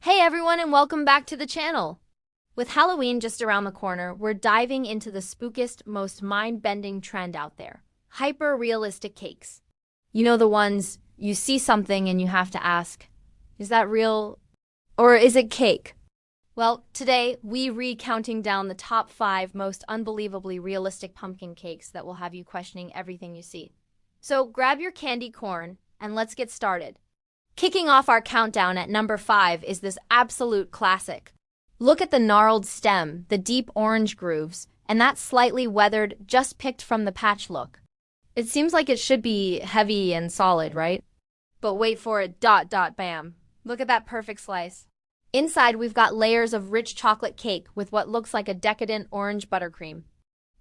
Hey everyone and welcome back to the channel. With Halloween just around the corner, we're diving into the spookiest, most mind-bending trend out there. Hyper-realistic cakes. You know the ones you see something and you have to ask, is that real or is it cake? Well, today we're counting down the top 5 most unbelievably realistic pumpkin cakes that will have you questioning everything you see. So grab your candy corn and let's get started. Kicking off our countdown at number 5 is this absolute classic. Look at the gnarled stem, the deep orange grooves, and that slightly weathered, just picked from the patch look. It seems like it should be heavy and solid, right? But wait for it, bam. Look at that perfect slice. Inside, we've got layers of rich chocolate cake with what looks like a decadent orange buttercream.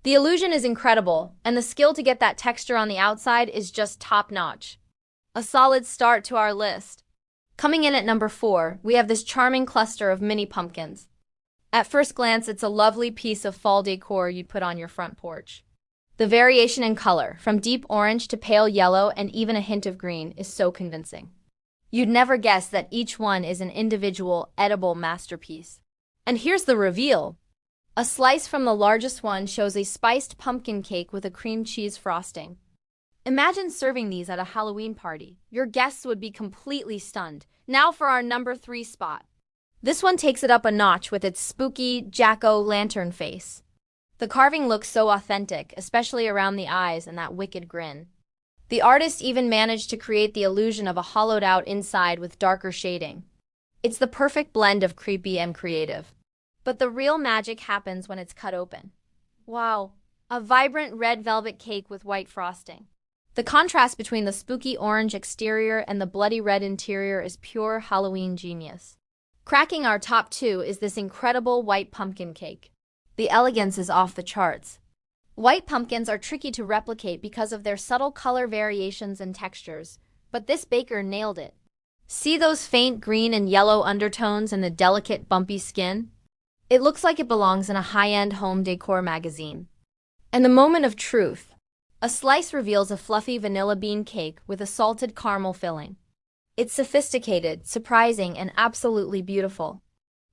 The illusion is incredible, and the skill to get that texture on the outside is just top-notch. A solid start to our list. Coming in at number 4, we have this charming cluster of mini pumpkins. At first glance, it's a lovely piece of fall decor you'd put on your front porch. The variation in color, from deep orange to pale yellow and even a hint of green, is so convincing. You'd never guess that each one is an individual, edible masterpiece. And here's the reveal. A slice from the largest one shows a spiced pumpkin cake with a cream cheese frosting. Imagine serving these at a Halloween party. Your guests would be completely stunned. Now for our number 3 spot. This one takes it up a notch with its spooky jack-o'-lantern face. The carving looks so authentic, especially around the eyes and that wicked grin. The artist even managed to create the illusion of a hollowed-out inside with darker shading. It's the perfect blend of creepy and creative. But the real magic happens when it's cut open. Wow, a vibrant red velvet cake with white frosting. The contrast between the spooky orange exterior and the bloody red interior is pure Halloween genius. Cracking our top 2 is this incredible white pumpkin cake. The elegance is off the charts. White pumpkins are tricky to replicate because of their subtle color variations and textures, but this baker nailed it. See those faint green and yellow undertones and the delicate, bumpy skin? It looks like it belongs in a high-end home decor magazine. And the moment of truth. A slice reveals a fluffy vanilla bean cake with a salted caramel filling. It's sophisticated, surprising, and absolutely beautiful.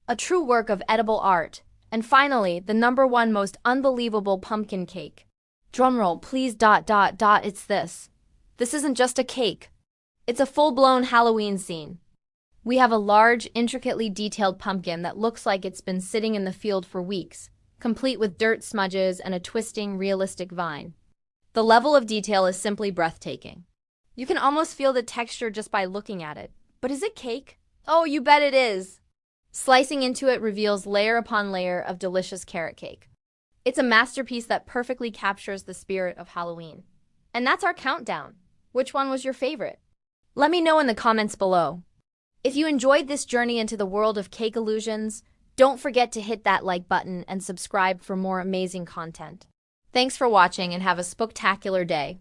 A true work of edible art. And finally, the number 1 most unbelievable pumpkin cake. Drumroll, please, it's this. This isn't just a cake. It's a full-blown Halloween scene. We have a large, intricately detailed pumpkin that looks like it's been sitting in the field for weeks, complete with dirt smudges and a twisting, realistic vine. The level of detail is simply breathtaking. You can almost feel the texture just by looking at it. But is it cake? Oh, you bet it is! Slicing into it reveals layer upon layer of delicious carrot cake. It's a masterpiece that perfectly captures the spirit of Halloween. And that's our countdown. Which one was your favorite? Let me know in the comments below. If you enjoyed this journey into the world of cake illusions, don't forget to hit that like button and subscribe for more amazing content. Thanks for watching and have a spooktacular day.